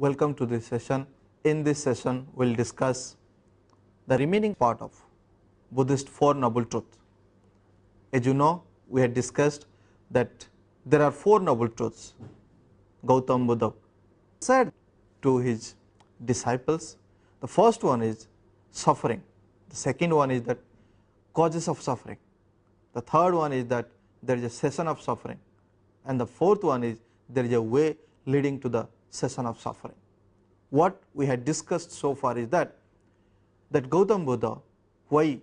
Welcome to this session. In this session, we will discuss the remaining part of Buddhist Four Noble Truths. As you know, we had discussed that there are four noble truths. Gautama Buddha said to his disciples, the first one is suffering, the second one is that causes of suffering, the third one is that there is a cessation of suffering, and the fourth one is there is a way leading to the cessation of suffering. What we had discussed so far is that Gautama Buddha, why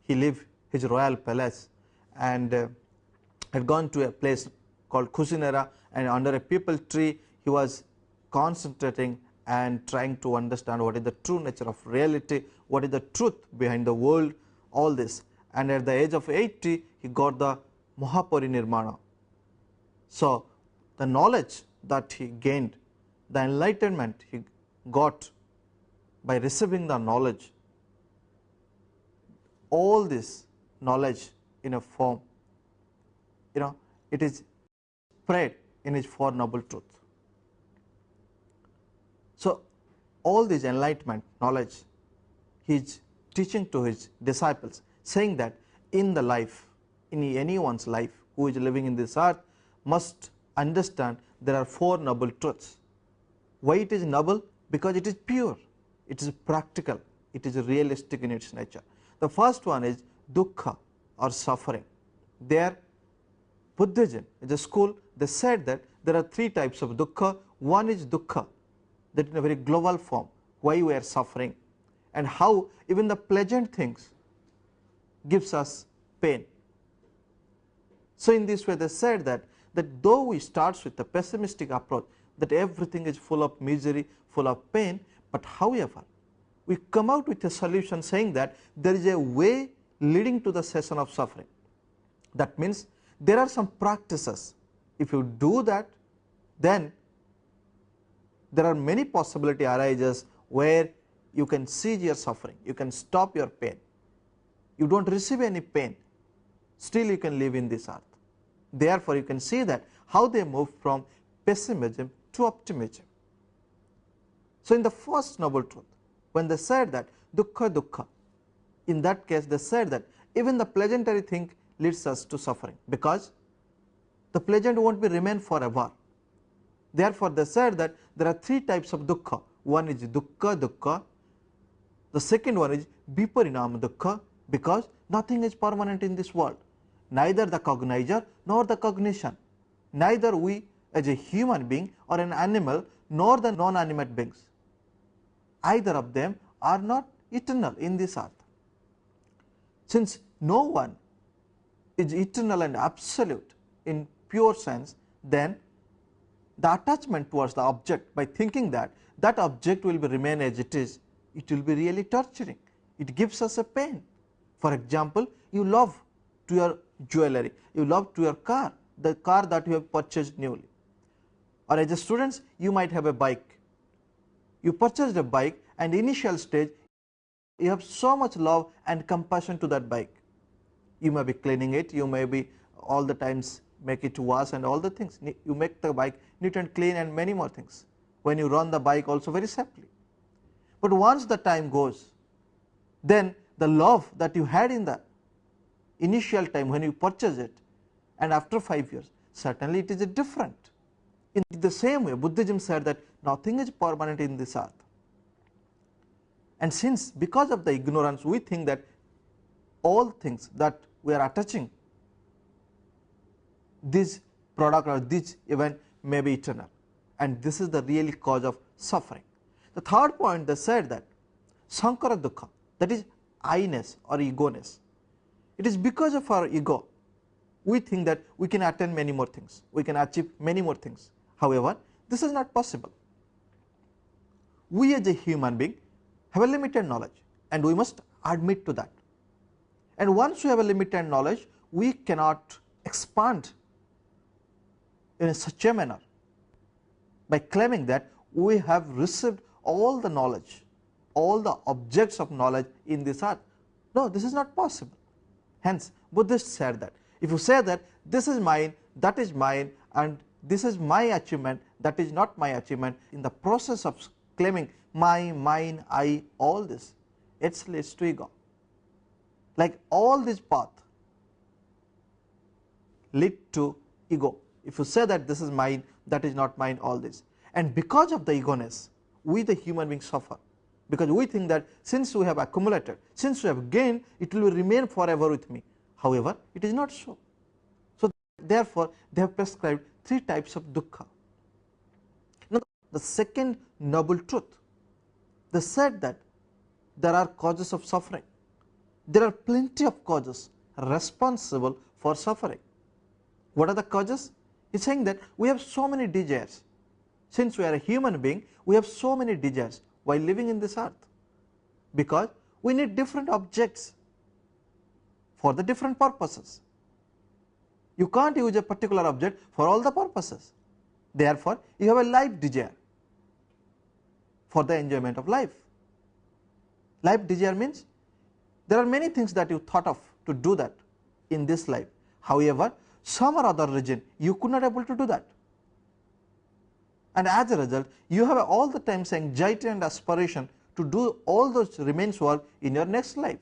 he left his royal palace and had gone to a place called Kusinara, and under a peepal tree he was concentrating and trying to understand what is the true nature of reality, what is the truth behind the world, all this. And at the age of 80 he got the Mahaparinirvana. So the knowledge that he gained, the enlightenment he got by receiving the knowledge, all this knowledge in a form, it is spread in his Four Noble Truths. So all this enlightenment knowledge he is teaching to his disciples, saying that in the life, in anyone's life who is living in this earth, must understand there are four noble truths. Why it is noble? Because it is pure, it is practical, it is realistic in its nature. The first one is dukkha or suffering. There Buddhism is a school, they said that there are three types of dukkha. One is dukkha, that in a very global form, why we are suffering and how even the pleasant things gives us pain. So in this way they said that though we start with a pessimistic approach, that everything is full of misery, full of pain, but however we come out with a solution saying that there is a way leading to the cessation of suffering. That means there are some practices, if you do that, then there are many possibility arises where you can cease your suffering, you can stop your pain, you do not receive any pain, still you can live in this earth. Therefore you can see that how they move from pessimism to optimism. So in the first noble truth, when they said that dukkha dukkha, in that case they said that even the pleasantary thing leads us to suffering, because the pleasant won't be remain forever. Therefore they said that there are three types of dukkha. One is dukkha dukkha, the second one is viparinama dukkha, because nothing is permanent in this world, neither the cognizer nor the cognition, neither we as a human being or an animal nor the non-animate beings, either of them are not eternal in this earth. Since no one is eternal and absolute in pure sense, then the attachment towards the object, by thinking that that object will be remain as it is, it will be really torturing, it gives us a pain. For example, you love to your jewelry, you love to your car, the car that you have purchased newly, or as a student you might have a bike, you purchased a bike and initial stage you have so much love and compassion to that bike, you may be cleaning it, you may be all the times make it wash and all the things, you make the bike neat and clean and many more things, when you run the bike also very safely. But once the time goes, then the love that you had in the initial time when you purchase it, and after 5 years, certainly it is a different. In the same way Buddhism said that nothing is permanent in this earth, and since because of the ignorance we think that all things that we are attaching this product or this event may be eternal, and this is the real cause of suffering. The third point they said that sankara dukkha, that is I-ness or ego-ness. It is because of our ego we think that we can attain many more things, we can achieve many more things. However, this is not possible. We as a human being have a limited knowledge, and we must admit to that. And once we have a limited knowledge, we cannot expand in such a manner by claiming that we have received all the knowledge, all the objects of knowledge in this earth. No, this is not possible. Hence Buddhists said that if you say that this is mine, that is mine, and this is my achievement, that is not my achievement. In the process of claiming my, mine, I, all this, it leads to ego. Like all this path lead to ego. If you say that this is mine, that is not mine, all this. And because of the egoness, we the human beings suffer, because we think that since we have accumulated, since we have gained, it will remain forever with me. However, it is not so. So therefore, they have prescribed 3 types of dukkha. Now, the second noble truth, they said that there are causes of suffering. There are plenty of causes responsible for suffering. What are the causes? He is saying that we have so many desires. Since we are a human being, we have so many desires while living in this earth, because we need different objects for the different purposes. You can't use a particular object for all the purposes. Therefore, you have a life desire for the enjoyment of life. Life desire means there are many things that you thought of to do that in this life. However, some or other reason you could not able to do that. And as a result, you have all the times anxiety and aspiration to do all those remains work in your next life.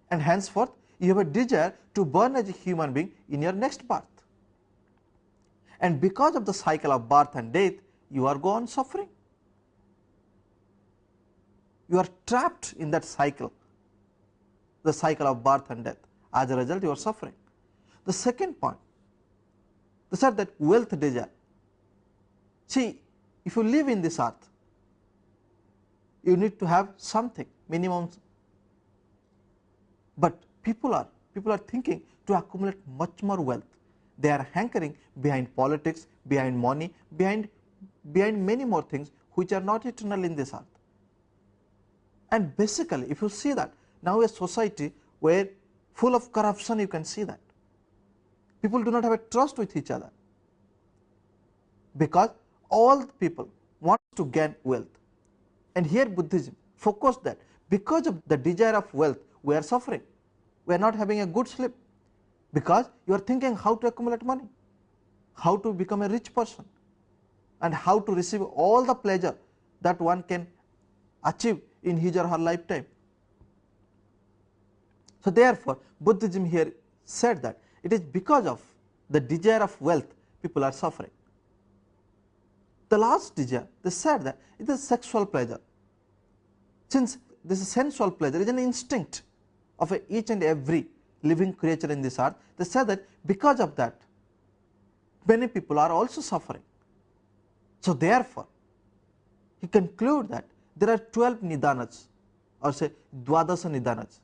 And henceforth, you have a desire to burn as a human being in your next birth. And because of the cycle of birth and death, you are go on suffering. You are trapped in that cycle, the cycle of birth and death. As a result, you are suffering. The second point, they said that wealth desire. See, if you live in this earth, you need to have something, minimum. But people are thinking to accumulate much more wealth. They are hankering behind politics, behind money, behind many more things which are not eternal in this earth. And basically, if you see that now a society where full of corruption, you can see that people do not have a trust with each other, because all the people want to gain wealth. And here Buddhism focused that because of the desire of wealth, we are suffering. We are not having a good sleep, because you are thinking how to accumulate money, how to become a rich person, and how to receive all the pleasure that one can achieve in his or her lifetime. So therefore, Buddhism here said that it is because of the desire of wealth people are suffering. The last desire, they said that it is sexual pleasure. Since this sensual pleasure is an instinct of each and every living creature in this earth, they said that because of that, many people are also suffering. So therefore, he concludes that there are 12 nidanas, or say dwadasa nidanas,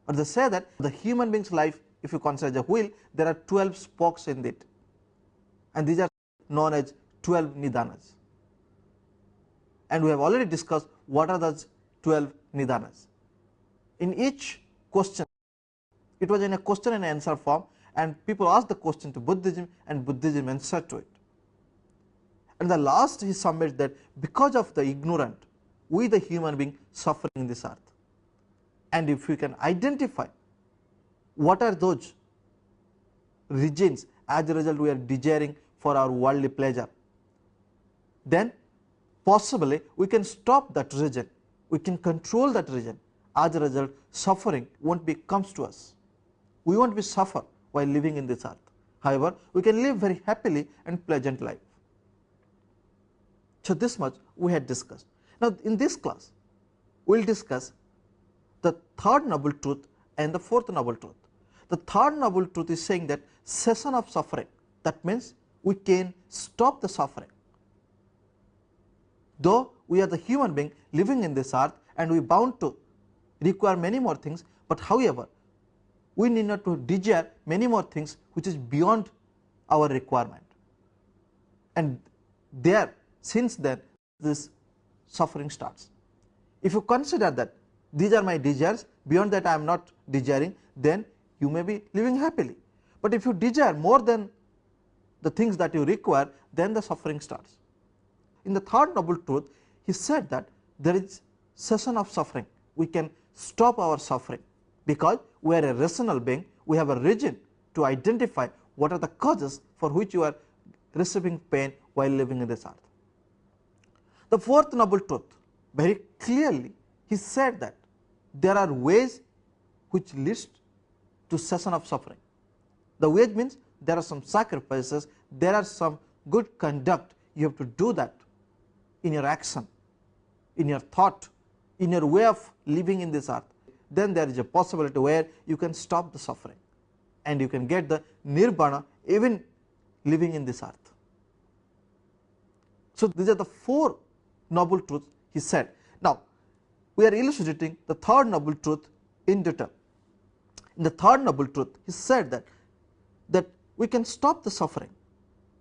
or they say that the human being's life, if you consider a wheel, there are 12 spokes in it, and these are known as 12 nidanas. And we have already discussed what are those 12 nidanas. In each question, it was in a question and answer form, and people asked the question to Buddhism, and Buddhism answered to it. And the last he submits that because of the ignorant, we the human being suffering in this earth. And if we can identify what are those regions, as a result we are desiring for our worldly pleasure, then possibly we can stop that region, we can control that region. As a result, suffering won't be comes to us. We won't be suffer while living in this earth. However, we can live very happily and pleasant life. So this much we had discussed. Now in this class, we will discuss the third noble truth and the fourth noble truth. The third noble truth is saying that cessation of suffering. That means we can stop the suffering. Though we are the human being living in this earth and we bound to require many more things, but however, we need not to desire many more things which is beyond our requirement. And there, since then, this suffering starts. If you consider that these are my desires, beyond that I am not desiring, then you may be living happily. But if you desire more than the things that you require, then the suffering starts. In the third noble truth, he said that there is cessation of suffering. We can stop our suffering because we are a rational being. We have a reason to identify what are the causes for which you are receiving pain while living in this earth. The fourth noble truth, very clearly he said that there are ways which leads to cessation of suffering. The ways means there are some sacrifices, there are some good conduct, you have to do that in your action, in your thought, in your way of living in this earth. Then there is a possibility where you can stop the suffering and you can get the nirvana even living in this earth. So these are the four noble truths he said. Now we are illustrating the third noble truth in detail. In the third noble truth he said that we can stop the suffering.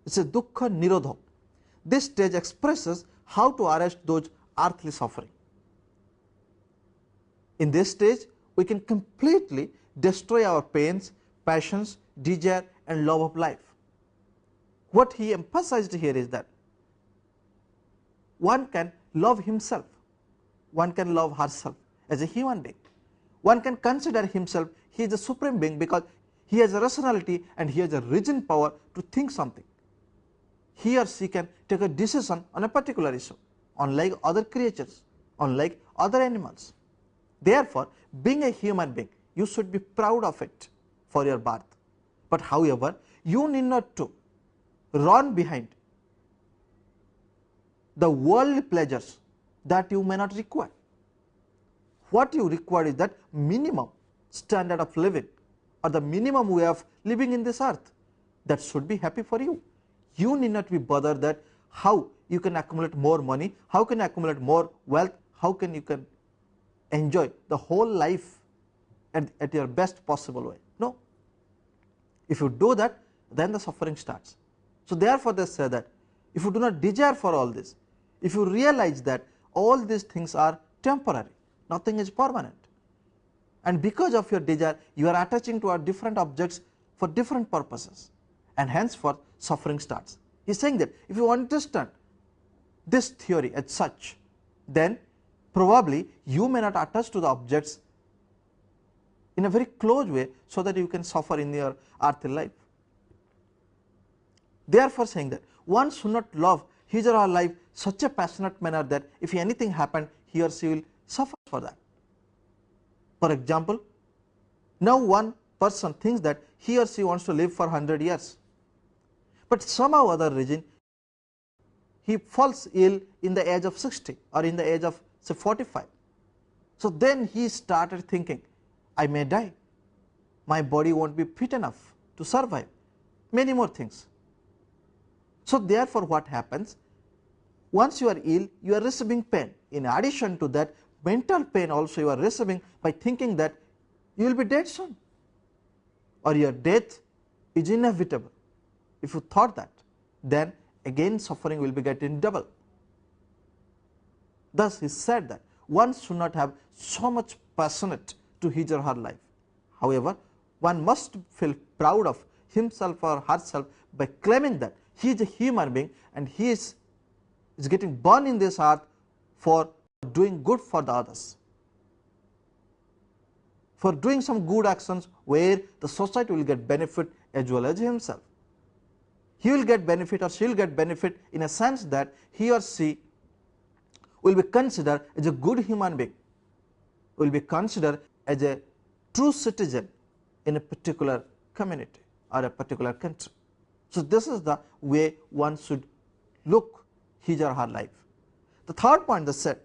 It is dukkha nirodha. This stage expresses how to arrest those earthly suffering. In this stage we can completely destroy our pains, passions, desire and love of life. What he emphasized here is that one can love himself, one can love herself as a human being. One can consider himself he is a supreme being because he has a rationality and he has a reason power to think something. He or she can take a decision on a particular issue, unlike other creatures, unlike other animals. Therefore, being a human being, you should be proud of it for your birth. But however, you need not to run behind the worldly pleasures that you may not require. What you require is that minimum standard of living or the minimum way of living in this earth that should be happy for you. You need not be bothered that how you can accumulate more money, how can you accumulate more wealth, how can you enjoy the whole life at your best possible way. No. If you do that, then the suffering starts. So therefore they say that if you do not desire for all this, if you realize that all these things are temporary, nothing is permanent, and because of your desire you are attaching to different objects for different purposes, and henceforth suffering starts. He is saying that if you understand this theory as such, then probably you may not attach to the objects in a very close way so that you can suffer in your earthly life. Therefore saying that one should not love his or her life such a passionate manner that if anything happened he or she will suffer for that. For example, now one person thinks that he or she wants to live for 100 years, but somehow other reason he falls ill in the age of 60 or in the age of say 45. So then he started thinking, I may die, my body won't be fit enough to survive, many more things. So therefore what happens, once you are ill you are receiving pain. In addition to that, mental pain also you are receiving by thinking that you will be dead soon or your death is inevitable. If you thought that, then again suffering will be getting double. Thus he said that one should not have so much passionate to his or her life. However, one must feel proud of himself or herself by claiming that he is a human being and he is getting born in this earth for doing good for the others, for doing some good actions where the society will get benefit as well as himself. He will get benefit or she will get benefit in a sense that he or she will be considered as a good human being, will be considered as a true citizen in a particular community or a particular country. So this is the way one should look his or her life. The third point they said,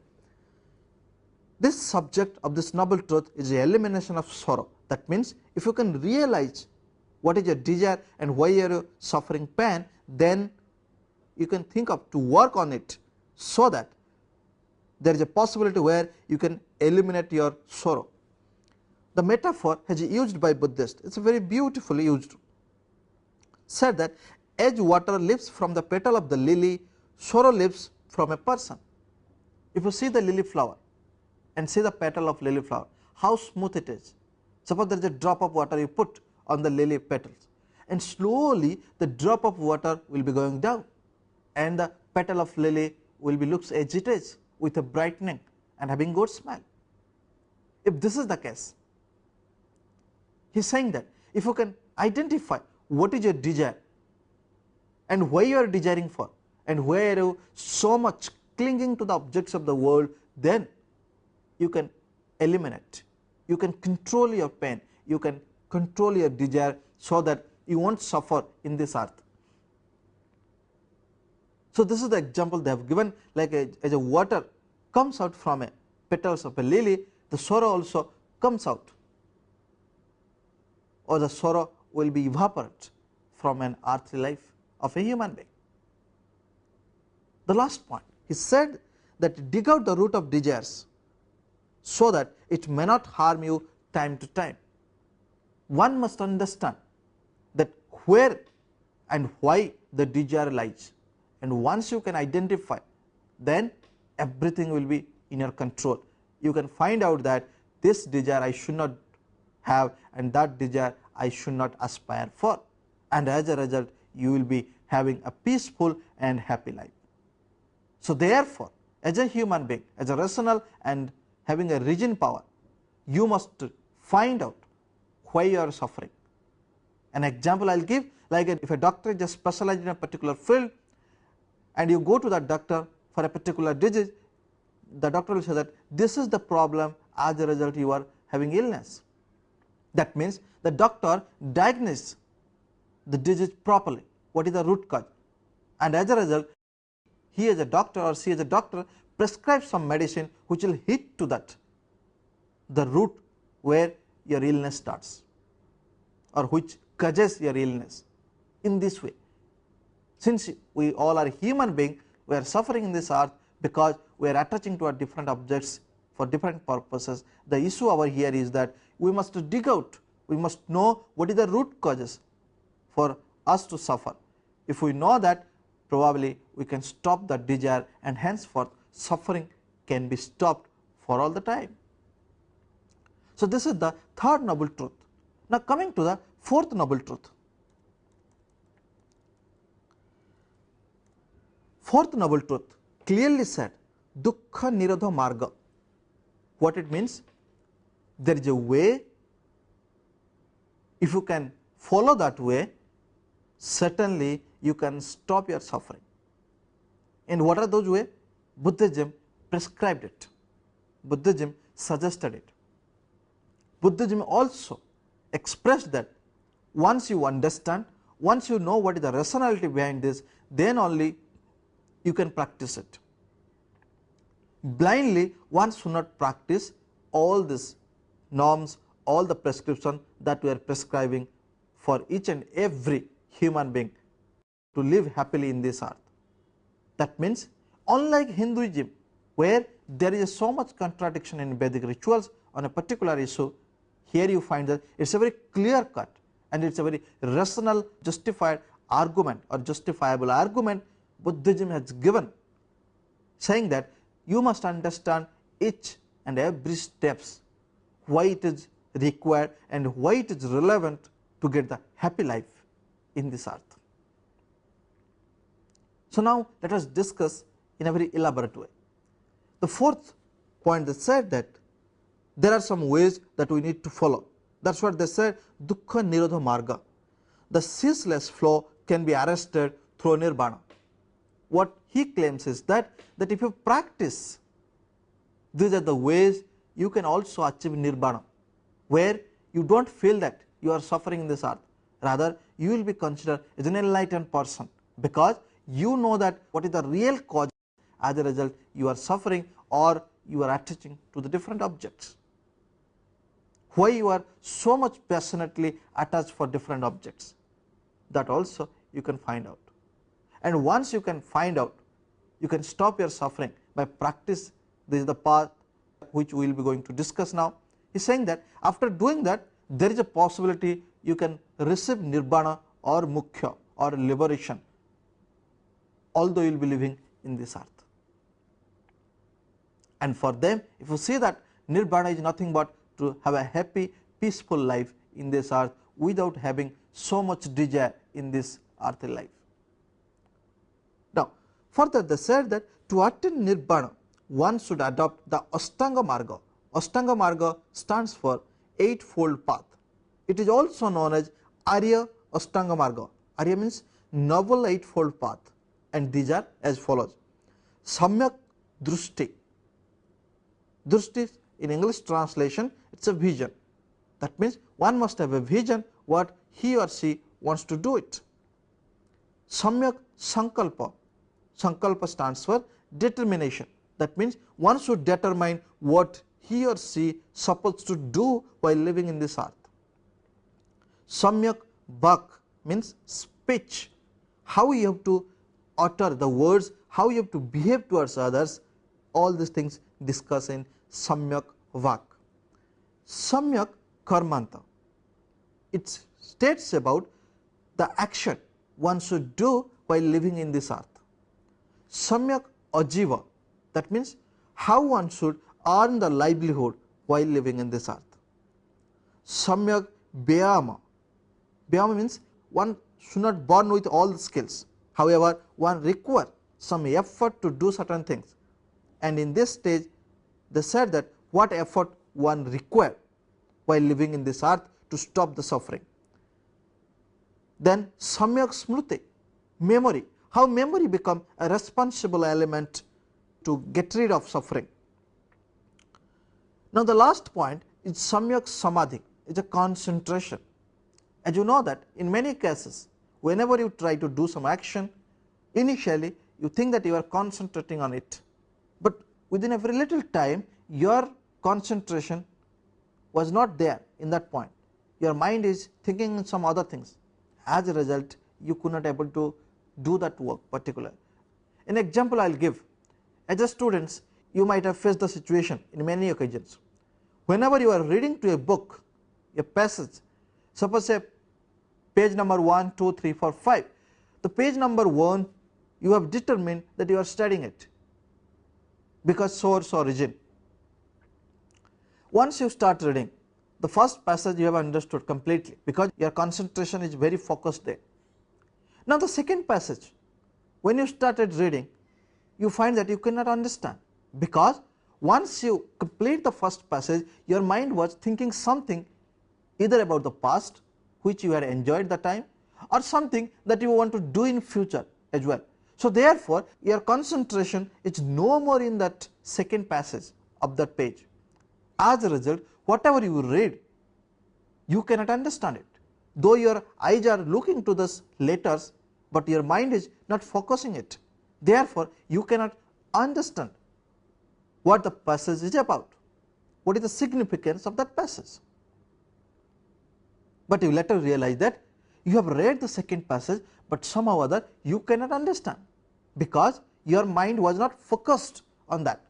this subject of this noble truth is the elimination of sorrow. That means if you can realize what is your desire and why you are suffering pain, then you can think of to work on it so that there is a possibility where you can eliminate your sorrow. The metaphor has used by Buddhists, it is very beautifully used, said that as water leaves from the petal of the lily, sorrow leaves from a person. If you see the lily flower and see the petal of lily flower, how smooth it is. Suppose there is a drop of water you put on the lily petals, and slowly the drop of water will be going down and the petal of lily will be looks as it is with a brightening and having good smell. If this is the case, he is saying that if you can identify what is your desire and why you are desiring for, and why are you so much clinging to the objects of the world, then you can eliminate, you can control your pain, you can control your desire, so that you won't suffer in this earth. So this is the example they have given, like as a water comes out from a petals of a lily, the sorrow also comes out, or the sorrow will be evaporated from an earthly life of a human being. The last point, he said that dig out the root of desires so that it may not harm you time to time. One must understand that where and why the desire lies, and once you can identify, then everything will be in your control. You can find out that this desire I should not have, and that desire I should not aspire for, and as a result you will be having a peaceful and happy life. So therefore, as a human being, as a rational and having a reason power, you must find out why you are suffering. An example I will give, like if a doctor is just specialized in a particular field, and you go to that doctor for a particular disease, the doctor will say that this is the problem, as a result you are having illness. That means the doctor diagnoses the disease properly, what is the root cause, and as a result he as a doctor or she as a doctor prescribes some medicine which will hit to that, the root where your illness starts, or which causes your illness. In this way, since we all are human beings, we are suffering in this earth because we are attaching to our different objects for different purposes. The issue over here is that we must dig out, we must know what is the root causes for us to suffer. If we know that, probably we can stop that desire, and henceforth suffering can be stopped for all the time. So this is the third noble truth. Now coming to the fourth noble truth. Fourth noble truth clearly said dukkha nirodha marga. What it means? There is a way, if you can follow that way, certainly you can stop your suffering. And what are those ways? Buddhism prescribed it, Buddhism suggested it. Buddhism also expressed that once you understand, once you know what is the rationality behind this, then only you can practice it. Blindly one should not practice all these norms, all the prescription that we are prescribing for each and every human being to live happily in this earth. That means, unlike Hinduism, where there is so much contradiction in Vedic rituals on a particular issue, here you find that it is a very clear cut and it is a very rational, justified argument or justifiable argument Buddhism has given, saying that you must understand each and every steps, why it is required and why it is relevant to get the happy life in this earth. So now let us discuss in a very elaborate way. The fourth point, they said that there are some ways that we need to follow. That is what they said, dukkha nirodha marga. The ceaseless flow can be arrested through nirvana. What he claims is that if you practice, these are the ways you can also achieve nirvana, where you do not feel that you are suffering in this earth, rather you will be considered as an enlightened person, because you know that what is the real cause, as a result you are suffering or you are attaching to the different objects. Why you are so much passionately attached for different objects, that also you can find out. And once you can find out, you can stop your suffering by practice. This is the path which we will be going to discuss now. He is saying that after doing that, there is a possibility you can receive nirvana or mukhya or liberation, although you will be living in this earth. And for them, if you see that nirvana is nothing but to have a happy, peaceful life in this earth without having so much desire in this earthly life. Now, further they said that to attain nirvana, one should adopt the Ashtanga Marga. Ashtanga Marga stands for eightfold path. It is also known as Arya Ashtanga Marga. Arya means noble eightfold path, and these are as follows. Samyak drushti. Drushti in English translation, it is a vision. That means one must have a vision what he or she wants to do it. Samyak sankalpa. Sankalpa stands for determination. That means one should determine what he or she supposed to do while living in this earth. Samyak vak means speech, how you have to utter the words, how you have to behave towards others, all these things discussed in Samyak vak. Samyak karmanta, it states about the action one should do while living in this earth. Samyak ajiva, that means how one should earn the livelihood while living in this earth. Samyak vyayama, vyayama means one should not born with all the skills, however one require some effort to do certain things, and in this stage they said that what effort one require while living in this earth to stop the suffering. Then Samyak smriti, memory, how memory become a responsible element to get rid of suffering. Now the last point is Samyak samadhi, it is a concentration. As you know that in many cases whenever you try to do some action, initially you think that you are concentrating on it, but within a very little time your concentration was not there in that point, your mind is thinking in some other things. As a result you could not able to do that work particular. An example I will give, as a students you might have faced the situation in many occasions. Whenever you are reading to a book, a passage, suppose say page number 1, 2, 3, 4, 5, the page number 1 you have determined that you are studying it because source origin. Once you start reading, the first passage you have understood completely because your concentration is very focused there. Now the second passage, when you started reading, you find that you cannot understand because once you complete the first passage, your mind was thinking something either about the past which you had enjoyed the time or something that you want to do in future as well. So therefore your concentration is no more in that second passage of that page. As a result, whatever you read, you cannot understand it, though your eyes are looking to those letters, but your mind is not focusing it. Therefore you cannot understand what the passage is about, what is the significance of that passage. But you later realize that you have read the second passage, but somehow or other you cannot understand because your mind was not focused on that.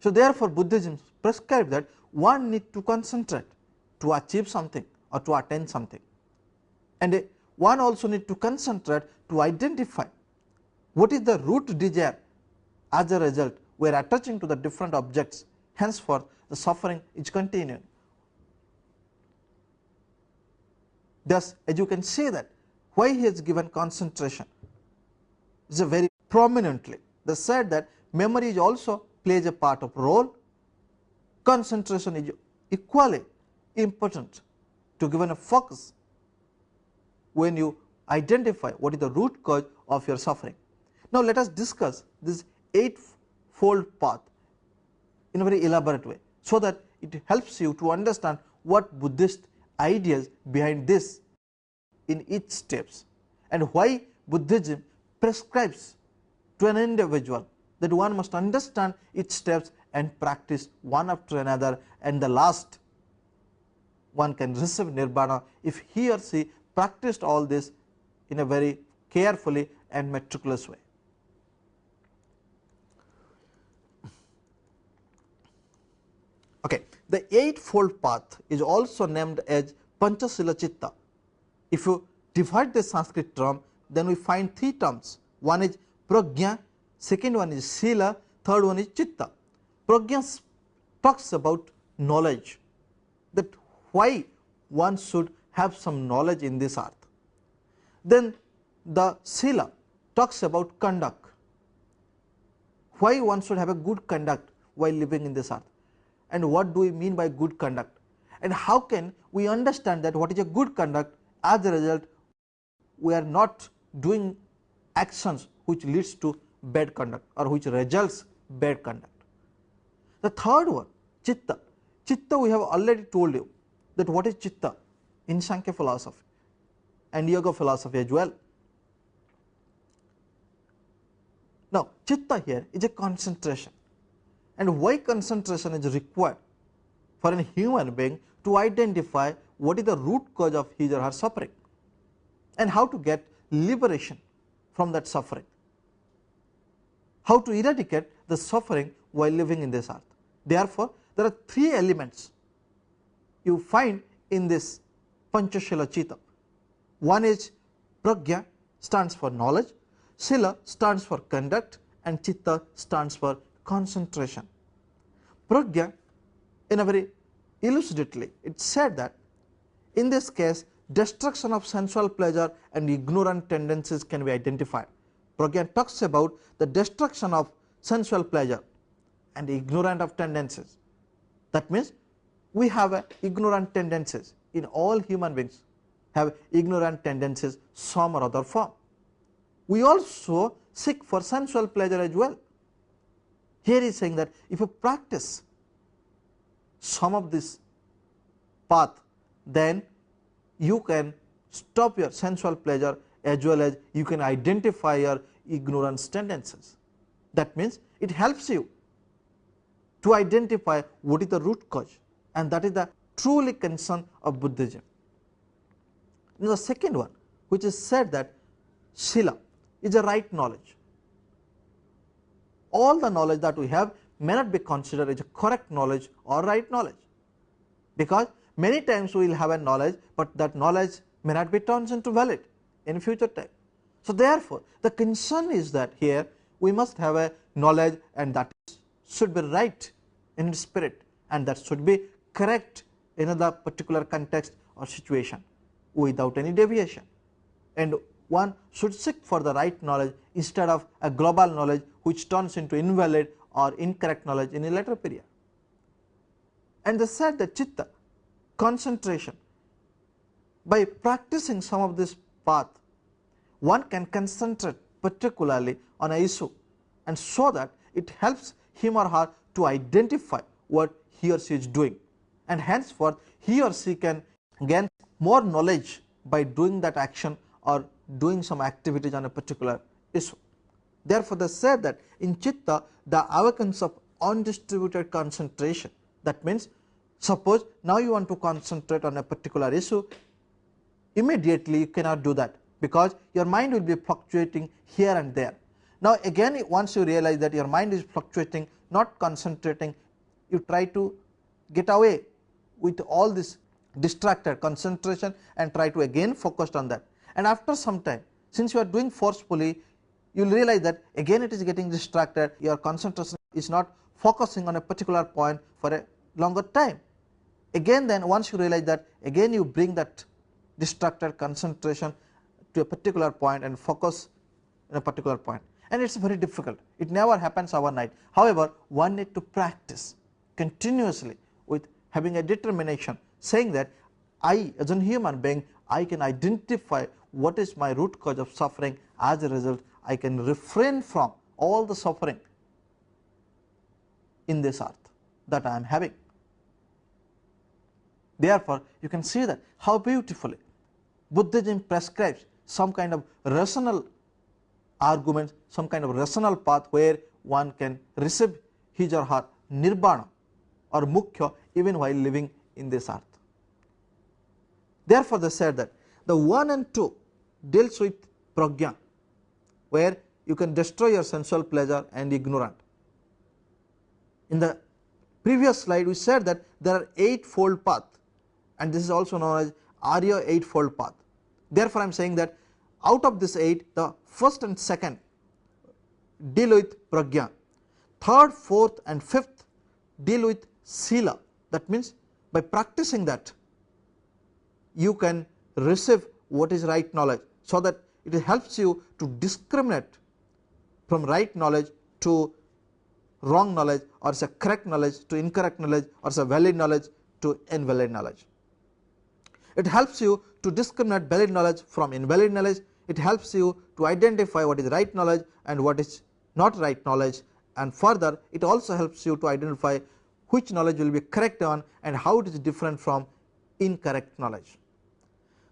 So therefore Buddhism prescribes that one need to concentrate to achieve something or to attain something, and one also need to concentrate to identify what is the root desire. As a result we are attaching to the different objects, henceforth the suffering is continuing. Thus as you can see that why he has given concentration is a very prominently, they said that memory is also plays a part of role, concentration is equally important to given a focus when you identify what is the root cause of your suffering. Now let us discuss this eightfold path in a very elaborate way, so that it helps you to understand what Buddhist ideas behind this in each steps, and why Buddhism prescribes to an individual that one must understand its steps and practice one after another, and the last one can receive nirvana if he or she practiced all this in a very carefully and meticulous way. Okay. The eightfold path is also named as Panchasila Chitta. If you divide the Sanskrit term, then we find three terms. One is Prajna, second one is Sila, third one is Chitta. Prajna talks about knowledge, that why one should have some knowledge in this earth. Then the Sila talks about conduct, why one should have a good conduct while living in this earth, and what do we mean by good conduct, and how can we understand that what is a good conduct as a result we are not doing actions which leads to bad conduct or which results bad conduct. The third one, chitta. Chitta, we have already told you that what is chitta in Sankhya philosophy and yoga philosophy as well. Now chitta here is a concentration, and why concentration is required for a human being to identify what is the root cause of his or her suffering and how to get liberation from that suffering, how to eradicate the suffering while living in this earth. Therefore, there are three elements you find in this Panchashila Chitta. One is pragya, stands for knowledge, shila stands for conduct, and chitta stands for concentration. Pragya, in a very elucidately, it said that in this case destruction of sensual pleasure and ignorant tendencies can be identified. Pragya talks about the destruction of sensual pleasure and ignorant of tendencies. That means we have ignorant tendencies. In all human beings have ignorant tendencies some or other form. We also seek for sensual pleasure as well. Here he is saying that if you practice some of this path, then you can stop your sensual pleasure as well as you can identify your ignorance tendencies. That means it helps you to identify what is the root cause, and that is the truly concern of Buddhism. Now the second one, which is said that shila is a right knowledge. All the knowledge that we have may not be considered as a correct knowledge or right knowledge, because many times we will have a knowledge, but that knowledge may not be turned into valid in future time. So therefore, the concern is that here we must have a knowledge, and that should be right in its spirit, and that should be correct in the particular context or situation without any deviation, and one should seek for the right knowledge instead of a global knowledge which turns into invalid or incorrect knowledge in a later period. And they said that chitta, concentration, by practicing some of this path one can concentrate particularly on a issue, and so that it helps him or her to identify what he or she is doing, and henceforth he or she can gain more knowledge by doing that action or doing some activities on a particular issue. Therefore, they said that in chitta the awakens of undistributed concentration. That means suppose now you want to concentrate on a particular issue, immediately you cannot do that because your mind will be fluctuating here and there. Now again, once you realize that your mind is fluctuating, not concentrating, you try to get away with all this distracted concentration and try to again focus on that, and after some time, since you are doing forcefully, you will realize that again it is getting distracted, your concentration is not focusing on a particular point for a longer time. Again then once you realize that, again you bring that distracted concentration to a particular point and focus in a particular point, and it is very difficult. It never happens overnight. However, one need to practice continuously with having a determination, saying that I as a human being, I can identify what is my root cause of suffering. As a result, I can refrain from all the suffering in this earth that I am having. Therefore, you can see that how beautifully Buddhism prescribes some kind of rational arguments, some kind of rational path where one can receive his or her nirvana or mukhya even while living in this earth. Therefore, they said that the 1 and 2 deals with pragya, where you can destroy your sensual pleasure and ignorant. In the previous slide, we said that there are eightfold path, and this is also known as Arya eightfold path. Therefore, I am saying that out of this 8, the first and second deal with pragya, third, fourth and fifth deal with sila. That means by practicing that you can receive what is right knowledge, so that it helps you to discriminate from right knowledge to wrong knowledge, or say correct knowledge to incorrect knowledge, or say valid knowledge to invalid knowledge. It helps you to discriminate valid knowledge from invalid knowledge. It helps you to identify what is right knowledge and what is not right knowledge, and further it also helps you to identify which knowledge will be correct on and how it is different from incorrect knowledge.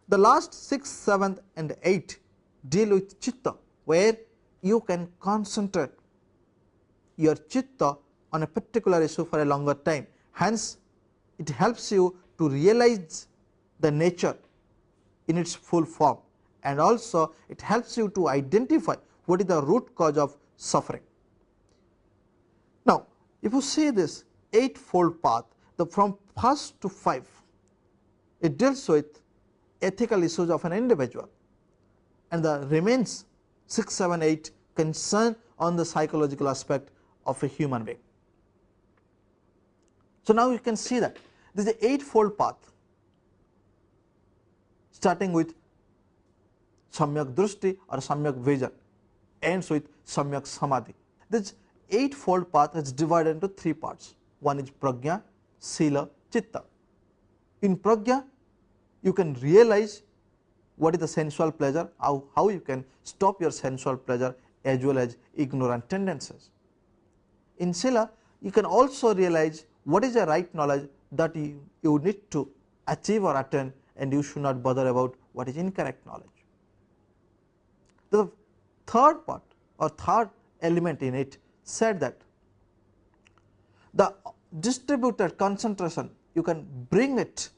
The last 6, 7 and 8 deal with chitta, where you can concentrate your chitta on a particular issue for a longer time. Hence, it helps you to realize the nature in its full form, and also it helps you to identify what is the root cause of suffering. Now, if you see this eightfold path, from 1st to 5, it deals with ethical issues of an individual, and the remains 6, 7, 8 concern on the psychological aspect of a human being. So now you can see that this is the eightfold path, starting with samyak drishti or samyak vision, ends with samyak samadhi. This eightfold path is divided into 3 parts. One is prajna, sila, chitta. In prajna, you can realize what is the sensual pleasure, how you can stop your sensual pleasure, as well as ignorant tendencies. In sila, you can also realize what is the right knowledge that you need to achieve or attain, and you should not bother about what is incorrect knowledge. The third part or third element in it said that the distributed concentration, you can bring it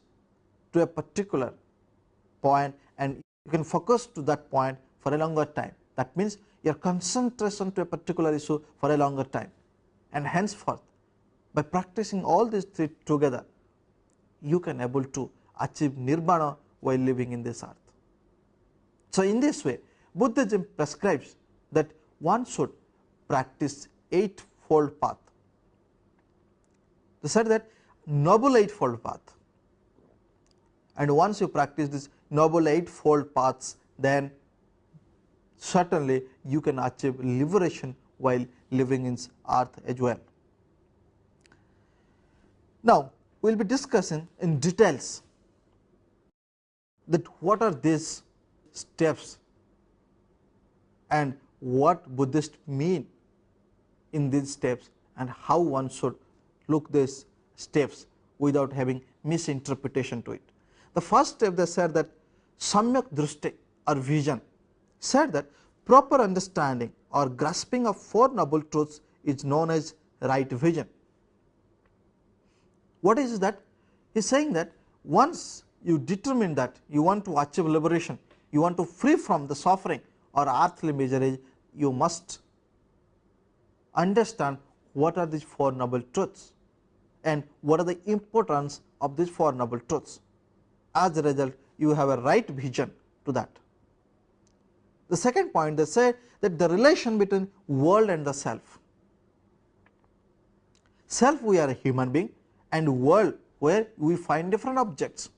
to a particular point and you can focus to that point for a longer time. That means your concentration to a particular issue for a longer time, and henceforth by practicing all these 3 together, you can able to achieve nirvana while living in this earth. So in this way, Buddhism prescribes that one should practice eightfold path. They said that noble eightfold path, and once you practice this noble eightfold paths, then certainly you can achieve liberation while living in earth as well. Now, we will be discussing in details that what are these steps and what Buddhists mean in these steps, and how one should look these steps without having misinterpretation to it. The first step, they said that samyak drishti or vision, said that proper understanding or grasping of 4 noble truths is known as right vision. What is that? He is saying that once you determine that you want to achieve liberation, you want to free from the suffering or earthly misery, you must understand what are these 4 noble truths and what are the importance of these 4 noble truths. As a result, you have a right vision to that. The second point, they say that the relation between world and the self. Self, we are a human being, and world, where we find different objects.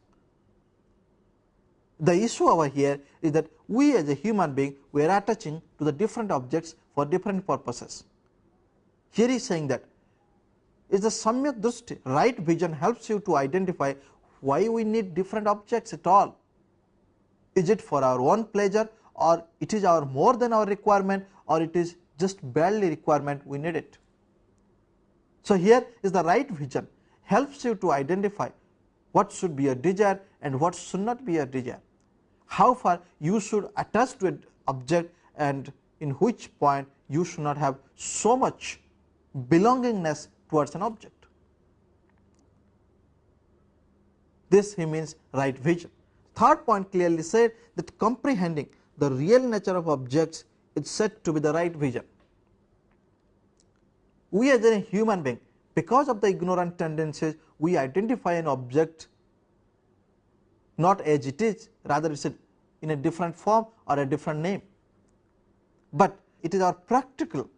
The issue over here is that we as a human being, we are attaching to the different objects for different purposes. Here he is saying that is the samyak drishti, right vision, helps you to identify why we need different objects at all. Is it for our own pleasure, or it is our more than our requirement, or it is just barely requirement we need it. So here is the right vision, helps you to identify what should be a desire and what should not be a desire, how far you should attach to an object, and in which point you should not have so much belongingness towards an object. This he means right vision. Third point clearly said that comprehending the real nature of objects is said to be the right vision. We as a human being, because of the ignorant tendencies, we identify an object not as it is, rather it is in a different form or a different name. But it is our practical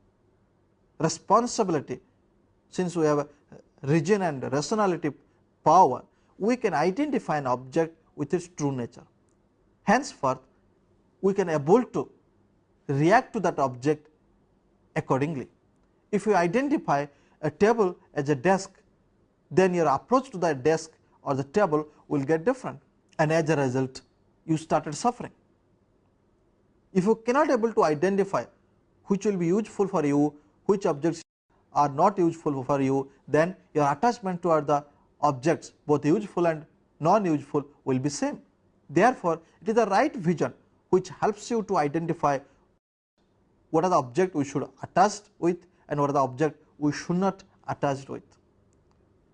responsibility, since we have a reason and rationality power, we can identify an object with its true nature. Henceforth, we can able to react to that object accordingly. If you identify a table as a desk, then your approach to that desk or the table will get different. and as a result you started suffering. If you cannot able to identify which will be useful for you, which objects are not useful for you, then your attachment toward the objects, both useful and non-useful, will be same. Therefore, it is the right vision which helps you to identify what are the objects we should attach with and what are the objects we should not attach with.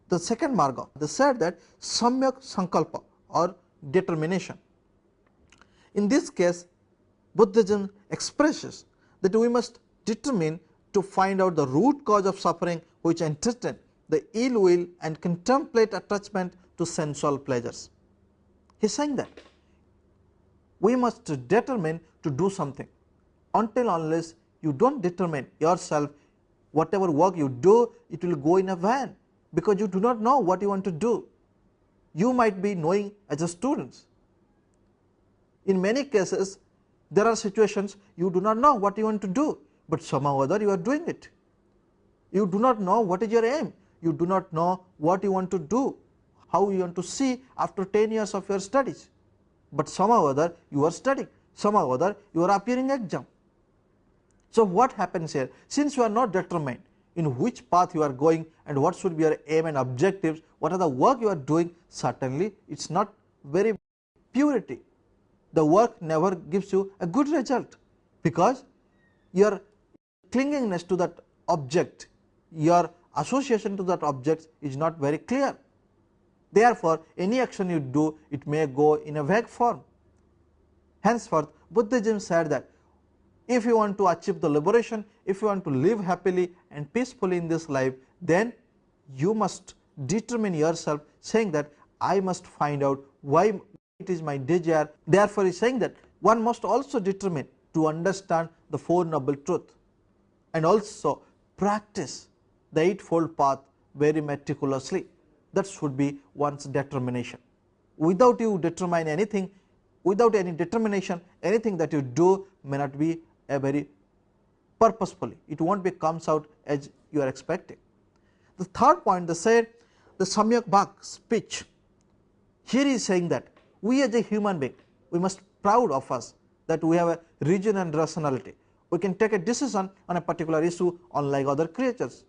The second marga, they said that samyak sankalpa or determination. In this case, Buddhism expresses that we must determine to find out the root cause of suffering which entertain the ill will and contemplate attachment to sensual pleasures. He is saying that we must determine to do something. Until unless you do not determine yourself, whatever work you do, it will go in a van, because you do not know what you want to do. You might be knowing as a student. In many cases, there are situations you do not know what you want to do, but somehow or other you are doing it. You do not know what is your aim. You do not know what you want to do, how you want to see after 10 years of your studies, but somehow or other you are studying, somehow or other you are appearing exam. So what happens here? Since you are not determined in which path you are going and what should be your aim and objectives, what are the work you are doing, certainly it is not very purity. The work never gives you a good result, because your clingingness to that object, your association to that object is not very clear. Therefore, any action you do, it may go in a vague form. Henceforth, Buddhism said that if you want to achieve the liberation, if you want to live happily and peacefully in this life, then you must determine yourself, saying that I must find out why it is my desire. Therefore, he is saying that one must also determine to understand the Four Noble Truths and also practice the Eightfold Path very meticulously. That should be one's determination. Without you determine anything, without any determination, anything that you do may not be a very purposefully. It will not be comes out as you are expecting. The third point, they said the Samyak Bhak speech. Here he is saying that we as a human being, we must proud of us that we have a reason and rationality. We can take a decision on a particular issue unlike other creatures.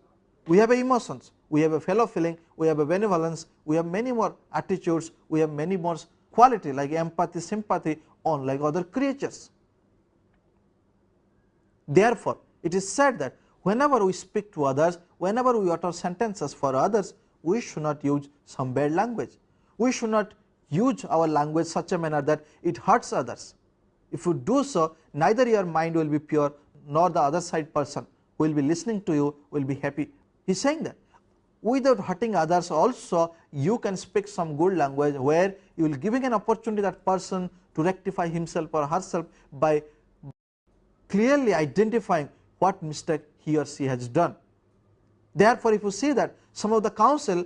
We have emotions, we have a fellow feeling, we have a benevolence, we have many more attitudes, we have many more quality like empathy, sympathy, unlike other creatures. Therefore, it is said that whenever we speak to others, whenever we utter sentences for others, we should not use some bad language. We should not use our language such a manner that it hurts others. If you do so, neither your mind will be pure nor the other side person who will be listening to you will be happy. He is saying that without hurting others also you can speak some good language where you will giving an opportunity that person to rectify himself or herself by clearly identifying what mistake he or she has done. Therefore, if you see that some of the council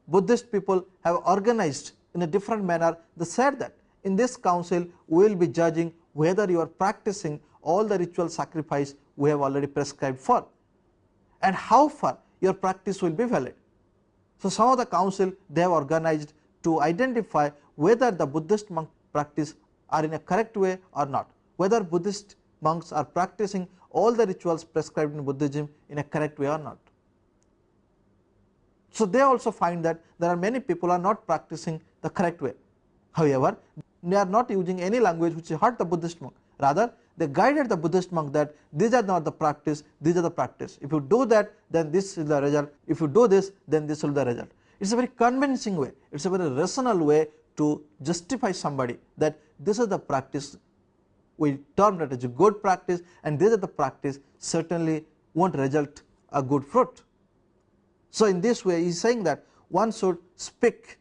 Buddhist people have organized in a different manner, they said that in this council we will be judging whether you are practicing all the ritual sacrifice we have already prescribed for and how far your practice will be valid. So, some of the council they have organized to identify whether the Buddhist monk practice are in a correct way or not, whether Buddhist monks are practicing all the rituals prescribed in Buddhism in a correct way or not. So, they also find that there are many people who are not practicing the correct way. However, they are not using any language which hurt the Buddhist monk. Rather, they guided the Buddhist monk that these are not the practice, these are the practice. If you do that, then this is the result. If you do this, then this will be the result. It is a very convincing way, it is a very rational way to justify somebody that this is the practice, we term that as a good practice, and this is the practice certainly won't result a good fruit. So, in this way he is saying that one should speak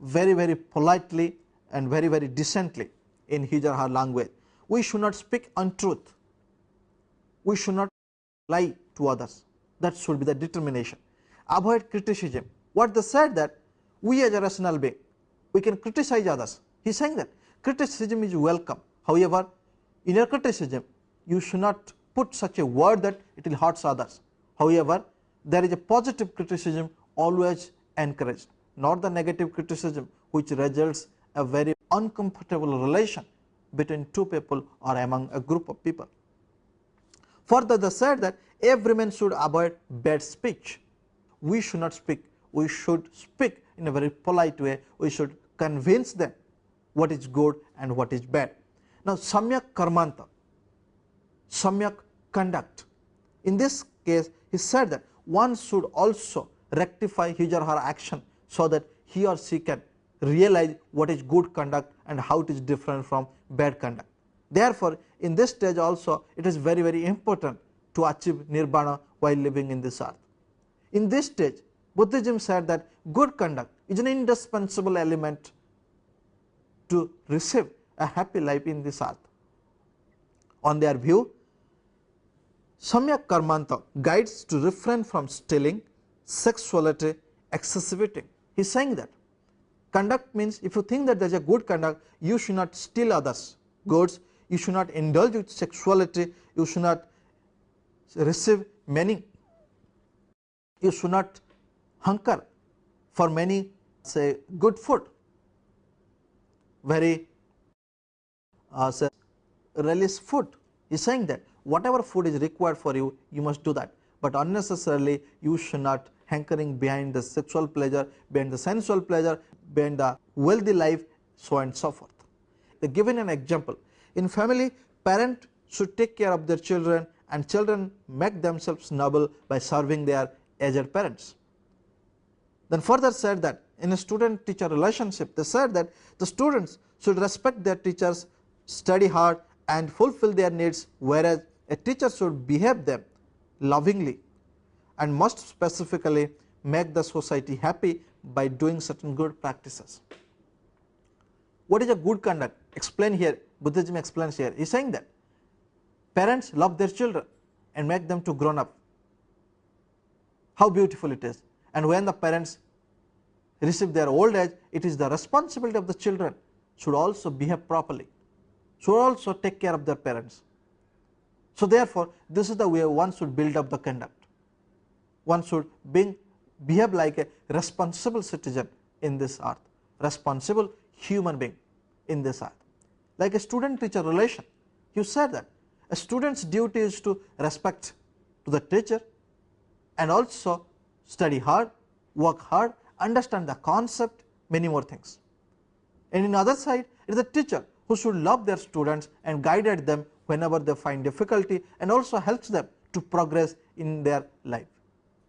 very, very politely and very, very decently in his or her language. We should not speak untruth, we should not lie to others. That should be the determination. Avoid criticism. What they said that we as a rational being, we can criticize others. He is saying that criticism is welcome. However, in your criticism you should not put such a word that it will hurt others. However, there is a positive criticism always encouraged, not the negative criticism which results a very uncomfortable relation between two people or among a group of people. Further, they said that every man should avoid bad speech. We should not speak, we should speak in a very polite way, we should convince them what is good and what is bad. Now, samyak karmanta, samyak conduct. In this case, he said that one should also rectify his or her action so that he or she can realize what is good conduct and how it is different from bad conduct. Therefore, in this stage also it is very, very important to achieve nirvana while living in this earth. In this stage, Buddhism said that good conduct is an indispensable element to receive a happy life in this earth. On their view, samyak karmanta guides to refrain from stealing, sexuality, excessivity. He is saying that conduct means if you think that there is a good conduct, you should not steal others' goods, you should not indulge with sexuality, you should not receive many, you should not hunker for many, say, good food, very say, relish food. He is saying that whatever food is required for you, you must do that, but unnecessarily you should not hankering behind the sexual pleasure, behind the sensual pleasure, behind the wealthy life, so on and so forth. They given an example. In family, parent should take care of their children and children make themselves noble by serving their aged parents. Then further said that in a student-teacher relationship, they said that the students should respect their teachers, study hard and fulfill their needs, whereas a teacher should behave them lovingly and must specifically make the society happy by doing certain good practices. What is a good conduct? Explain here, Buddhism explains here. He is saying that parents love their children and make them to grown up. How beautiful it is. And when the parents receive their old age, it is the responsibility of the children should also behave properly, should also take care of their parents. So therefore, this is the way one should build up the conduct. One should behave like a responsible citizen in this earth, responsible human being in this earth. Like a student-teacher relation, you said that a student's duty is to respect to the teacher and also study hard, work hard, understand the concept, many more things. And in the other side, it is the teacher who should love their students and guide them whenever they find difficulty and also helps them to progress in their life.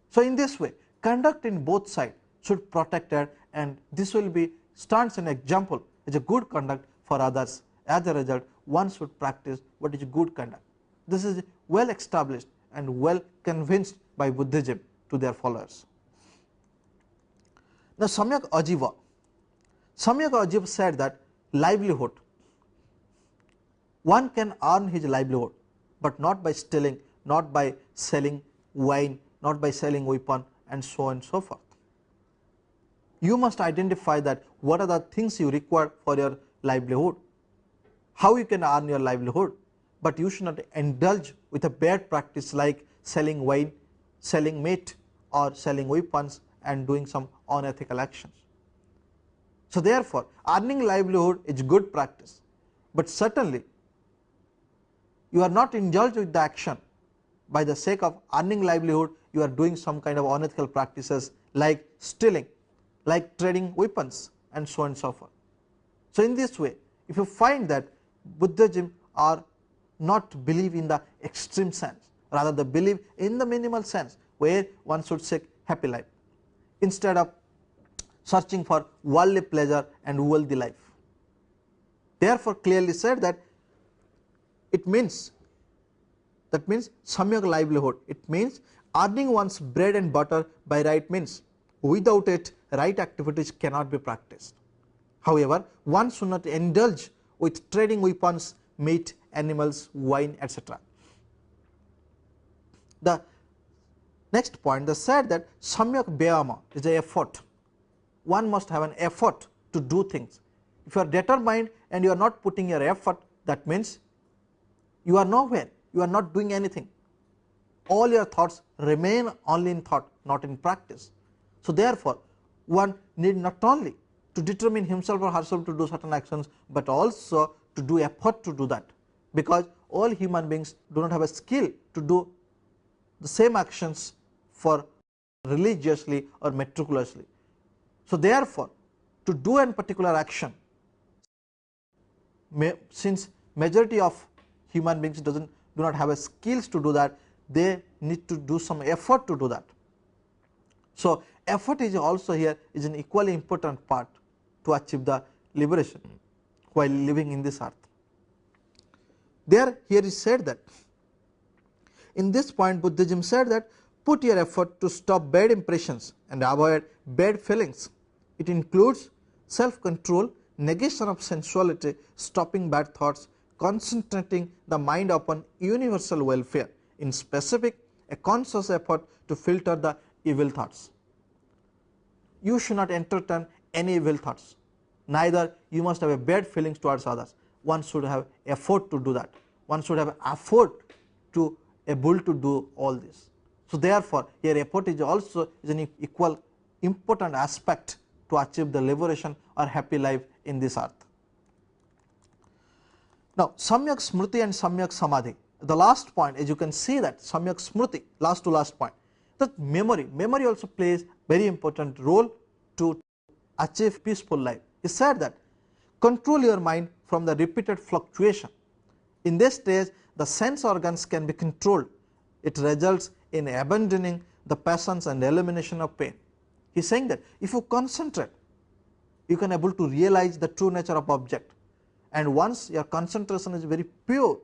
So in this way, conduct in both sides should protect it, and this will be stands an example as a good conduct for others. As a result, one should practice what is good conduct. This is well established and well convinced by Buddhism to their followers. Now, Samyak Ajiva. Samyak Ajiva said that livelihood, one can earn his livelihood, but not by stealing, not by selling wine, not by selling weapon, and so on and so forth. You must identify that what are the things you require for your livelihood, how you can earn your livelihood, but you should not indulge with a bad practice like selling wine, selling meat, or selling weapons and doing some unethical actions. So therefore, earning livelihood is good practice, but certainly you are not indulged with the action by the sake of earning livelihood. You are doing some kind of unethical practices like stealing, like trading weapons, and so on and so forth. So in this way, if you find that Buddhism are not believe in the extreme sense, rather they believe in the minimal sense where one should seek happy life instead of searching for worldly pleasure and wealthy life. Therefore clearly said that it means, that means samyak livelihood, it means earning one's bread and butter by right means. Without it, right activities cannot be practiced. However, one should not indulge with trading weapons, meat, animals, wine, etc. The next point, they said that samyak vyayama is an effort. One must have an effort to do things. If you are determined and you are not putting your effort, that means you are nowhere, you are not doing anything. All your thoughts remain only in thought, not in practice. So therefore, one need not only to determine himself or herself to do certain actions, but also to do effort to do that, because all human beings do not have a skill to do the same actions for religiously or meticulously. So therefore, to do a particular action, since majority of human beings do not have a skills to do that, they need to do some effort to do that. So effort is also here is an equally important part to achieve the liberation while living in this earth. Here is said that in this point Buddhism said that put your effort to stop bad impressions and avoid bad feelings. It includes self-control, negation of sensuality, stopping bad thoughts, concentrating the mind upon universal welfare, in specific a conscious effort to filter the evil thoughts. You should not entertain any evil thoughts, neither you must have a bad feelings towards others. One should have effort to do that, one should have effort to able to do all this. So therefore here effort is also is an equal important aspect to achieve the liberation or happy life in this earth. Now Samyak Smriti and Samyak Samadhi, the last point, as you can see that Samyak Smriti, last to last point, that memory also plays very important role to achieve peaceful life. He said that control your mind from the repeated fluctuation. In this stage the sense organs can be controlled. It results in abandoning the passions and elimination of pain. He is saying that if you concentrate, you can able to realize the true nature of object, and once your concentration is very pure,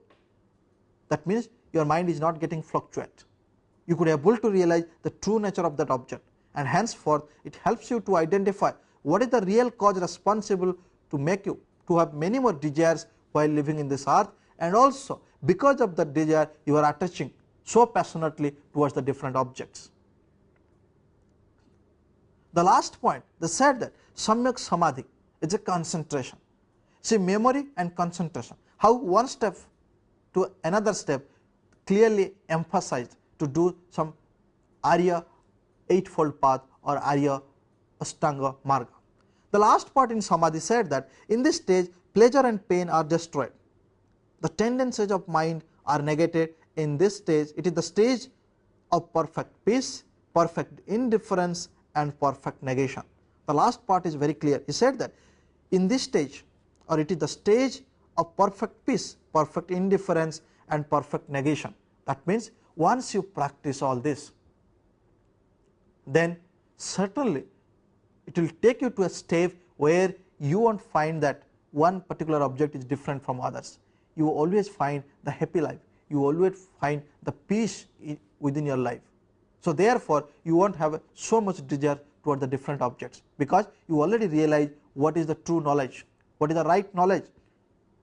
that means your mind is not getting fluctuate. You could able to realize the true nature of that object, and henceforth it helps you to identify what is the real cause responsible to make you to have many more desires while living in this earth, and also because of that desire you are attaching so passionately towards the different objects. The last point, they said that Samyak Samadhi is a concentration. See, memory and concentration, how one step to another step clearly emphasized to do some Arya eightfold path or Arya Ashtanga Marga. The last part in Samadhi said that in this stage pleasure and pain are destroyed. The tendencies of mind are negated. In this stage it is the stage of perfect peace, perfect indifference and perfect negation. The last part is very clear. He said that in this stage, or it is the stage of perfect peace, perfect indifference and perfect negation. That means once you practice all this, then certainly it will take you to a stage where you won't find that one particular object is different from others. You always find the happy life, you always find the peace within your life. So therefore you won't have so much desire toward the different objects, because you already realize what is the true knowledge, what is the right knowledge,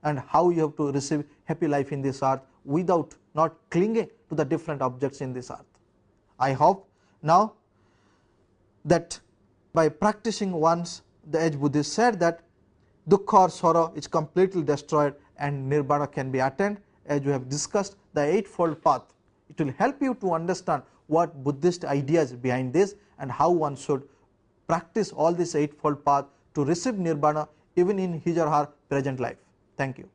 and how you have to receive happy life in this earth without not clinging to the different objects in this earth. I hope now that by practicing once, the edge Buddhist said that dukkha or sorrow is completely destroyed and nirvana can be attained. As we have discussed the eightfold path, it will help you to understand what Buddhist ideas behind this and how one should practice all this eightfold path to receive nirvana even in his or her present life. Thank you.